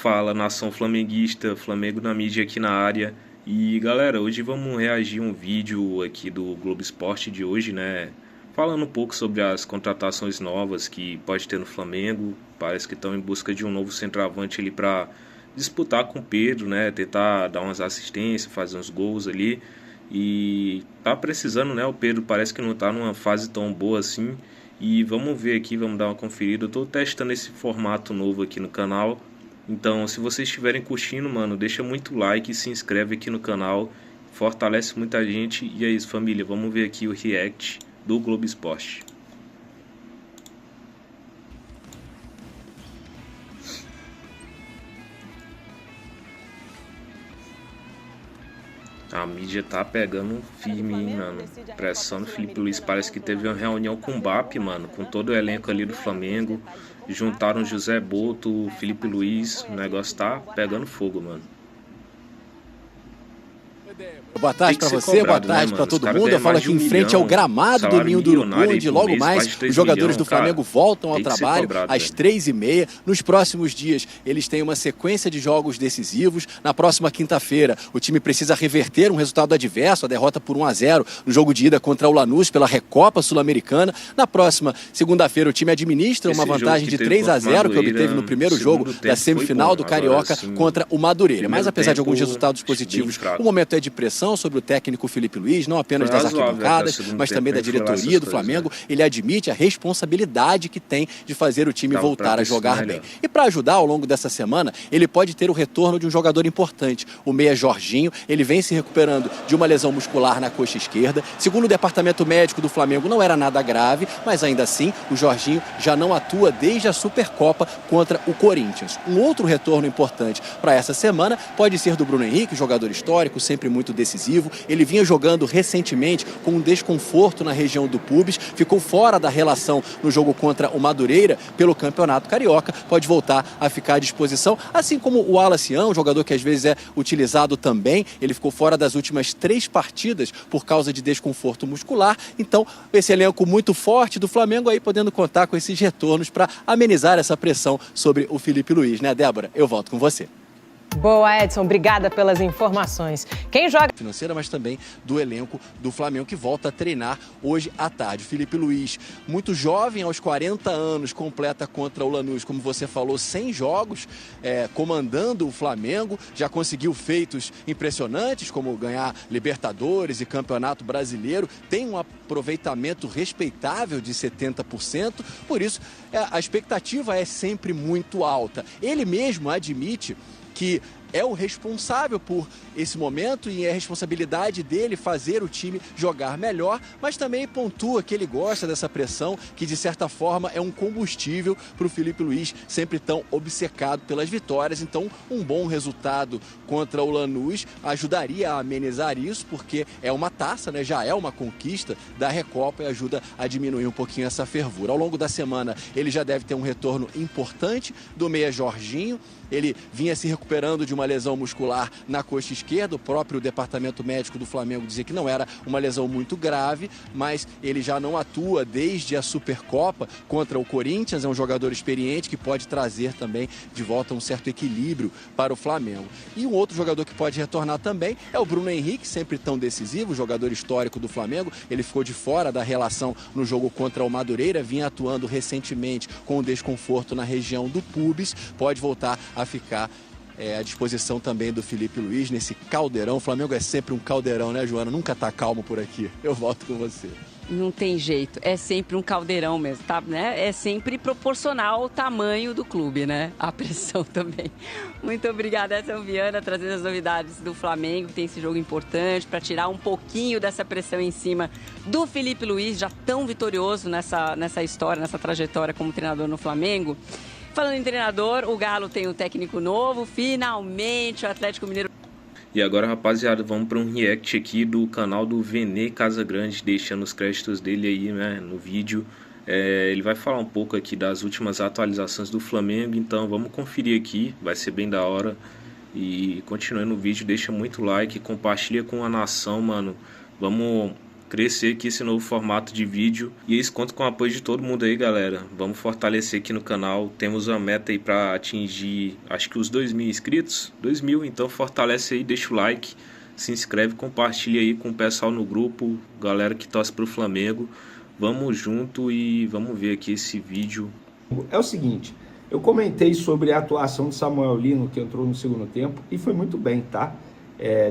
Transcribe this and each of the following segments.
Fala, nação flamenguista, Flamengo na mídia aqui na área. E galera, hoje vamos reagir a um vídeo aqui do Globo Esporte de hoje, né? Falando um pouco sobre as contratações novas que pode ter no Flamengo. Parece que estão em busca de um novo centroavante ali para disputar com o Pedro, né? Tentar dar umas assistências, fazer uns gols ali. E tá precisando, né? O Pedro parece que não tá numa fase tão boa assim. E vamos ver aqui, vamos dar uma conferida. Eu tô testando esse formato novo aqui no canal. Então, se vocês estiverem curtindo, mano, deixa muito like e se inscreve aqui no canal. Fortalece muita gente. E é isso, família. Vamos ver aqui o react do Globo Esporte. A mídia tá pegando firme, hein, mano. Pressão do Felipe Luiz. Parece que teve uma reunião com o Mbappé, mano. Com todo o elenco ali do Flamengo. Juntaram José Boto, Felipe Luiz. O negócio tá pegando fogo, mano. Boa tarde para você, boa tarde para todo mundo. Eu falo aqui em frente ao gramado do Ninho do Urubu, onde logo mais os jogadores do Flamengo voltam ao trabalho às 3h30. Nos próximos dias, eles têm uma sequência de jogos decisivos. Na próxima quinta-feira, o time precisa reverter um resultado adverso, a derrota por 1-0 no jogo de ida contra o Lanús pela Recopa Sul-Americana. Na próxima segunda-feira, o time administra uma vantagem de 3-0 que obteve no primeiro jogo da semifinal do Carioca contra o Madureira. Mas apesar de alguns resultados positivos, o momento é de pressão sobre o técnico Felipe Luiz, não apenas das arquibancadas, mas também da diretoria do Flamengo. Ele admite a responsabilidade que tem de fazer o time voltar a jogar bem. E para ajudar ao longo dessa semana, ele pode ter o retorno de um jogador importante, o meia Jorginho. Ele vem se recuperando de uma lesão muscular na coxa esquerda. Segundo o departamento médico do Flamengo, não era nada grave, mas ainda assim, o Jorginho já não atua desde a Supercopa contra o Corinthians. Um outro retorno importante para essa semana pode ser do Bruno Henrique, jogador histórico, sempre muito decisivo. Ele vinha jogando recentemente com um desconforto na região do pubis, ficou fora da relação no jogo contra o Madureira pelo Campeonato Carioca, pode voltar a ficar à disposição, assim como o Wallace, um jogador que às vezes é utilizado também. Ele ficou fora das últimas 3 partidas por causa de desconforto muscular. Então, esse elenco muito forte do Flamengo aí podendo contar com esses retornos para amenizar essa pressão sobre o Felipe Luiz, né, Débora? Eu volto com você. Boa, Edson. Obrigada pelas informações. Quem joga financeira, mas também do elenco do Flamengo, que volta a treinar hoje à tarde. Felipe Luiz, muito jovem, aos 40 anos, completa contra o Lanús, como você falou, 100 jogos, comandando o Flamengo. Já conseguiu feitos impressionantes, como ganhar Libertadores e Campeonato Brasileiro. Tem um aproveitamento respeitável de 70%, por isso a expectativa é sempre muito alta. Ele mesmo admite que é o responsável por esse momento e é a responsabilidade dele fazer o time jogar melhor, mas também pontua que ele gosta dessa pressão, que de certa forma é um combustível para o Felipe Luiz, sempre tão obcecado pelas vitórias. Então, um bom resultado contra o Lanús ajudaria a amenizar isso, porque é uma taça, né? Já é uma conquista da Recopa e ajuda a diminuir um pouquinho essa fervura. Ao longo da semana, ele já deve ter um retorno importante do meia Jorginho. Ele vinha se recuperando de uma lesão muscular na coxa esquerda. O próprio departamento médico do Flamengo dizia que não era uma lesão muito grave, mas ele já não atua desde a Supercopa contra o Corinthians. É um jogador experiente que pode trazer também de volta um certo equilíbrio para o Flamengo. E um outro jogador que pode retornar também é o Bruno Henrique, sempre tão decisivo, jogador histórico do Flamengo. Ele ficou de fora da relação no jogo contra o Madureira, vinha atuando recentemente com um desconforto na região do pubis, pode voltar a ficar à disposição também do Felipe Luiz nesse caldeirão. O Flamengo é sempre um caldeirão, né, Joana? Nunca tá calmo por aqui. Eu volto com você. Não tem jeito, é sempre um caldeirão mesmo, tá, né? É sempre proporcional ao tamanho do clube, né? A pressão também. Muito obrigada, Edson Viana, trazendo as novidades do Flamengo, que tem esse jogo importante para tirar um pouquinho dessa pressão em cima do Felipe Luiz, já tão vitorioso nessa história, nessa trajetória como treinador no Flamengo. Falando em treinador, o Galo tem um técnico novo, finalmente o Atlético Mineiro. E agora, rapaziada, vamos para um react aqui do canal do Vene Casagrande, deixando os créditos dele aí, né, no vídeo. Ele vai falar um pouco aqui das últimas atualizações do Flamengo, então vamos conferir aqui, vai ser bem da hora. E continuando o vídeo, deixa muito like, compartilha com a nação, mano. Vamos crescer aqui esse novo formato de vídeo. E isso conta com o apoio de todo mundo aí, galera. Vamos fortalecer aqui no canal. Temos uma meta aí para atingir, acho que os 2.000 inscritos. 2.000, então fortalece aí, deixa o like, se inscreve, compartilha aí com o pessoal no grupo, galera que torce pro Flamengo. Vamos junto e vamos ver aqui esse vídeo. É o seguinte, eu comentei sobre a atuação do Samuel Lino, que entrou no segundo tempo, e foi muito bem, tá?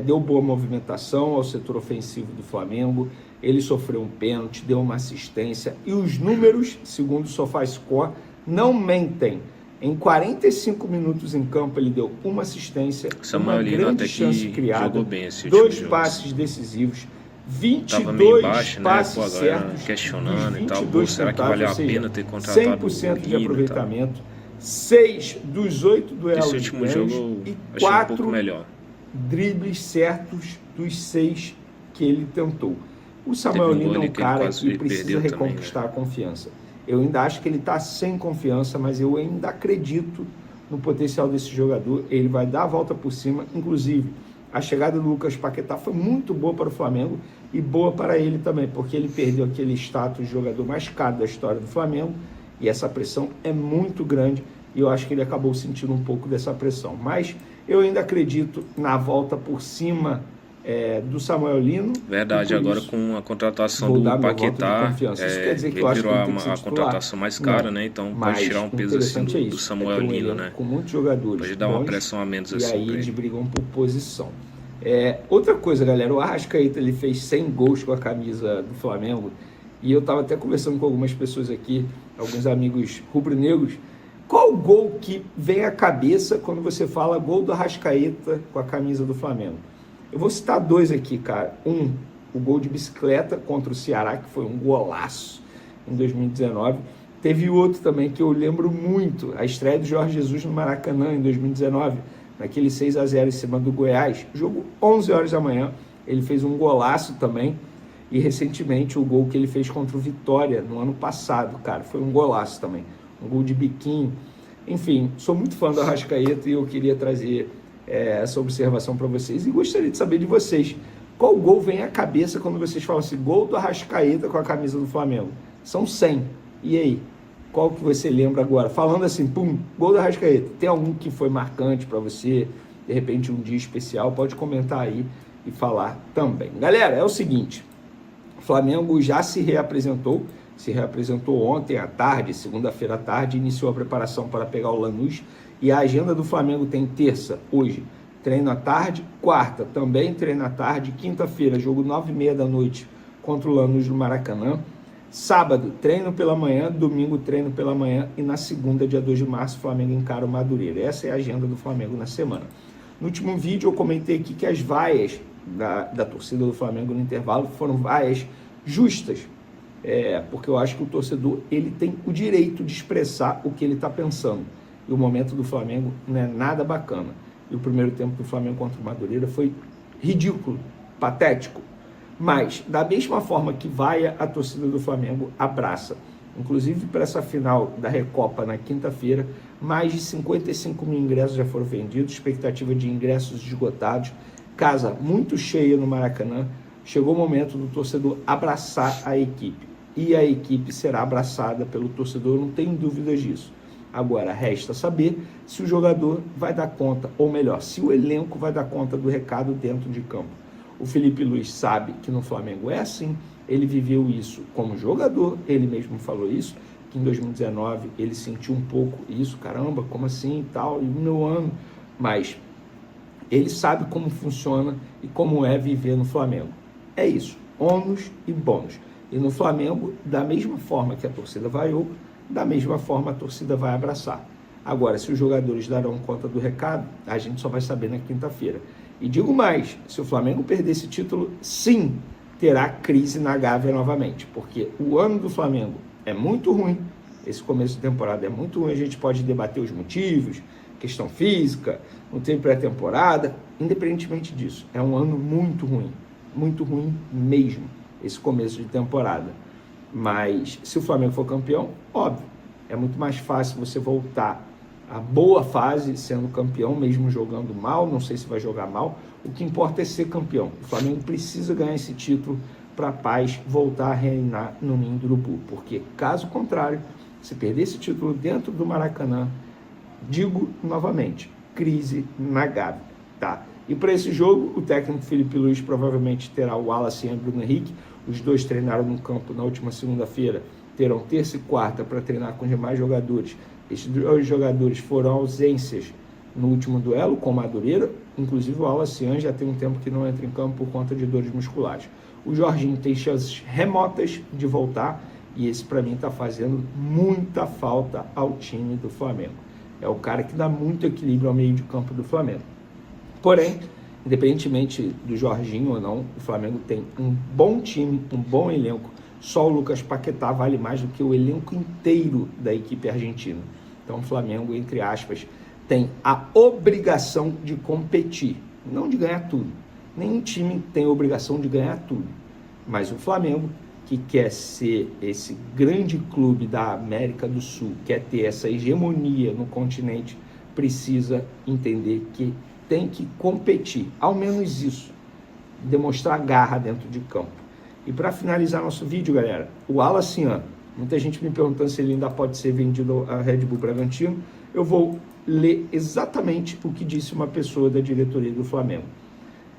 Deu boa movimentação ao setor ofensivo do Flamengo, ele sofreu um pênalti, deu uma assistência, e os números, segundo o SofaScore, não mentem. Em 45 minutos em campo, ele deu uma assistência, uma grande chance criada, 2 passes decisivos, 22 baixo, passes né? Pô, certos, questionando e tal. Pô, será que valeu a pena ter contratado 100% de aproveitamento, 6 dos 8 duelos esse último jogo e achei 4 um pouco melhor. dribles certos dos 6 que ele tentou. O Samuel Lino é um cara que precisa reconquistar a confiança. Eu ainda acho que ele está sem confiança, mas eu ainda acredito no potencial desse jogador. Ele vai dar a volta por cima. Inclusive, a chegada do Lucas Paquetá foi muito boa para o Flamengo e boa para ele também, porque ele perdeu aquele status de jogador mais caro da história do Flamengo e essa pressão é muito grande e eu acho que ele acabou sentindo um pouco dessa pressão. Mas eu ainda acredito na volta por cima do Samuel Lino. Verdade, agora com a contratação do Paquetá, isso quer dizer que eu acho que virou ele tem que a contratação mais cara, né? Então pode tirar um peso assim do Samuel Lino, né? Com muitos jogadores pode dar uma pressão a menos assim. E aí eles brigam por posição. Outra coisa, galera, o Arrascaeta ele fez 100 gols com a camisa do Flamengo e eu estava até conversando com algumas pessoas aqui, alguns amigos rubro-negros. Qual gol que vem à cabeça quando você fala gol do Arrascaeta com a camisa do Flamengo? Eu vou citar 2 aqui, cara. O gol de bicicleta contra o Ceará, que foi um golaço em 2019. Teve outro também que eu lembro muito, a estreia do Jorge Jesus no Maracanã em 2019, naquele 6-0 em cima do Goiás. Jogo 11 horas da manhã, ele fez um golaço também. E recentemente o gol que ele fez contra o Vitória no ano passado, cara, foi um golaço também. Um gol de biquinho. Enfim, sou muito fã do Arrascaeta e eu queria trazer essa observação para vocês e gostaria de saber de vocês, qual gol vem à cabeça quando vocês falam assim, gol do Arrascaeta com a camisa do Flamengo? São 100, e aí? Qual que você lembra agora? Falando assim, pum, gol do Arrascaeta, tem algum que foi marcante para você, de repente um dia especial, pode comentar aí e falar também. Galera, é o seguinte, o Flamengo já se reapresentou ontem à tarde, segunda-feira à tarde, iniciou a preparação para pegar o Lanús. E a agenda do Flamengo tem terça, hoje, treino à tarde, quarta, também treino à tarde, quinta-feira, jogo 9h30 da noite contra o Lanús no Maracanã, sábado, treino pela manhã, domingo, treino pela manhã e na segunda, dia 2 de março, o Flamengo encara o Madureira. Essa é a agenda do Flamengo na semana. No último vídeo eu comentei aqui que as vaias da torcida do Flamengo no intervalo foram vaias justas, porque eu acho que o torcedor ele tem o direito de expressar o que ele está pensando. E o momento do Flamengo não é nada bacana. E o primeiro tempo do Flamengo contra o Madureira foi ridículo, patético. Mas, da mesma forma que vai, a torcida do Flamengo abraça. Inclusive, para essa final da Recopa na quinta-feira, mais de 55 mil ingressos já foram vendidos, expectativa de ingressos esgotados, casa muito cheia no Maracanã. Chegou o momento do torcedor abraçar a equipe. E a equipe será abraçada pelo torcedor, eu não tenho dúvidas disso. Agora, resta saber se o jogador vai dar conta, ou melhor, se o elenco vai dar conta do recado dentro de campo. O Felipe Luiz sabe que no Flamengo é assim, ele viveu isso como jogador, ele mesmo falou isso, que em 2019 ele sentiu um pouco isso, caramba, como assim e tal, e no meu ano, mas ele sabe como funciona e como é viver no Flamengo. É isso, ônus e bônus. E no Flamengo, da mesma forma que a torcida vaiou, da mesma forma a torcida vai abraçar. Agora, se os jogadores darão conta do recado, a gente só vai saber na quinta-feira. E digo mais, se o Flamengo perder esse título, sim, terá crise na Gávea novamente, porque o ano do Flamengo é muito ruim, esse começo de temporada é muito ruim, a gente pode debater os motivos, questão física, não tem pré-temporada, independentemente disso, é um ano muito ruim mesmo, esse começo de temporada. Mas se o Flamengo for campeão, óbvio, é muito mais fácil você voltar à boa fase sendo campeão, mesmo jogando mal, não sei se vai jogar mal, o que importa é ser campeão. O Flamengo precisa ganhar esse título para a paz voltar a reinar no Ninho do Urubu, porque caso contrário, se perder esse título dentro do Maracanã, digo novamente, crise na Gávea, tá? E para esse jogo, o técnico Filipe Luís provavelmente terá o Wallace e o Bruno Henrique. Os dois treinaram no campo na última segunda-feira, terão terça e quarta para treinar com os demais jogadores. Esses dois jogadores foram ausências no último duelo com o Madureira, inclusive o Wallace já tem um tempo que não entra em campo por conta de dores musculares. O Jorginho tem chances remotas de voltar e esse para mim está fazendo muita falta ao time do Flamengo. É o cara que dá muito equilíbrio ao meio de campo do Flamengo. Porém, independentemente do Jorginho ou não, o Flamengo tem um bom time, um bom elenco. Só o Lucas Paquetá vale mais do que o elenco inteiro da equipe argentina. Então o Flamengo, entre aspas, tem a obrigação de competir, não de ganhar tudo. Nenhum time tem a obrigação de ganhar tudo. Mas o Flamengo, que quer ser esse grande clube da América do Sul, quer ter essa hegemonia no continente, precisa entender que tem que competir, ao menos isso, demonstrar garra dentro de campo. E para finalizar nosso vídeo, galera, o Wallace, muita gente me perguntando se ele ainda pode ser vendido a Red Bull Bragantino. Eu vou ler exatamente o que disse uma pessoa da diretoria do Flamengo.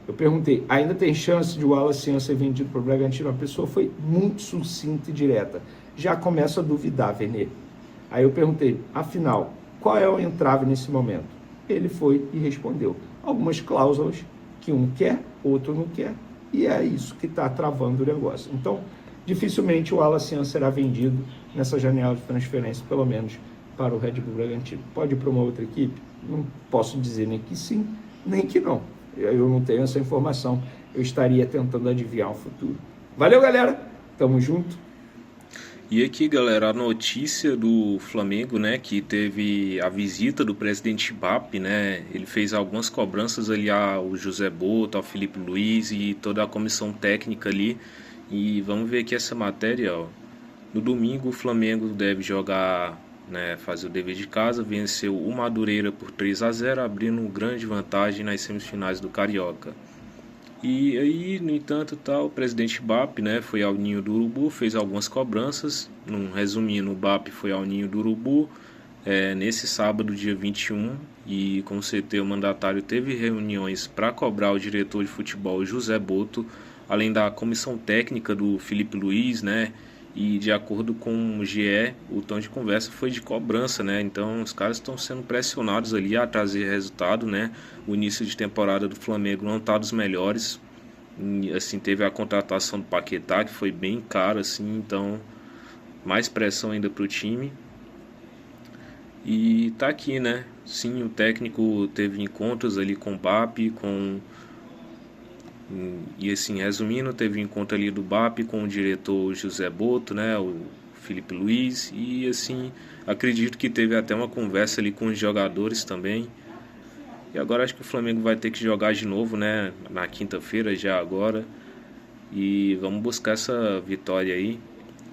Eu perguntei, ainda tem chance de o Wallace ser vendido para o Bragantino? A pessoa foi muito sucinta e direta. Já começo a duvidar, Vene. Aí eu perguntei, afinal, qual é o entrave nesse momento? Ele foi e respondeu. Algumas cláusulas que um quer, outro não quer. E é isso que está travando o negócio. Então, dificilmente o Wallace será vendido nessa janela de transferência, pelo menos para o Red Bull Bragantino. Pode ir para uma outra equipe? Não posso dizer nem que sim, nem que não. Eu não tenho essa informação. Eu estaria tentando adivinhar o futuro. Valeu, galera. Tamo junto. E aqui, galera, a notícia do Flamengo, né, que teve a visita do presidente BAP, né, ele fez algumas cobranças ali ao José Boto, ao Filipe Luís e toda a comissão técnica ali. E vamos ver aqui essa matéria, ó. No domingo, o Flamengo deve jogar, né, fazer o dever de casa, venceu o Madureira por 3-0, abrindo grande vantagem nas semifinais do Carioca. E aí, no entanto, o presidente BAP, né, foi ao Ninho do Urubu, fez algumas cobranças. Resumindo, o BAP foi ao Ninho do Urubu nesse sábado, dia 21, e como o mandatário teve reuniões para cobrar o diretor de futebol José Boto, além da comissão técnica do Filipe Luís, né, e de acordo com o GE, o tom de conversa foi de cobrança, né? Então os caras estão sendo pressionados ali a trazer resultado, né? O início de temporada do Flamengo não está dos melhores. E, assim, teve a contratação do Paquetá, que foi bem caro, assim, então mais pressão ainda para o time. E tá aqui, né? Sim, o técnico teve encontros ali com o BAP, e assim, resumindo, teve encontro ali do BAP com o diretor José Boto, né, o Filipe Luís, e assim, acredito que teve até uma conversa ali com os jogadores também. E agora acho que o Flamengo vai ter que jogar de novo, né, na quinta-feira já agora. E vamos buscar essa vitória aí.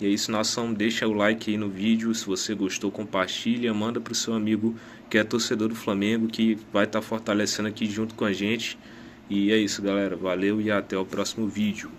E é isso, nação, deixa o like aí no vídeo, se você gostou, compartilha, manda pro seu amigo que é torcedor do Flamengo, que vai estar fortalecendo aqui junto com a gente. E é isso, galera. Valeu e até o próximo vídeo.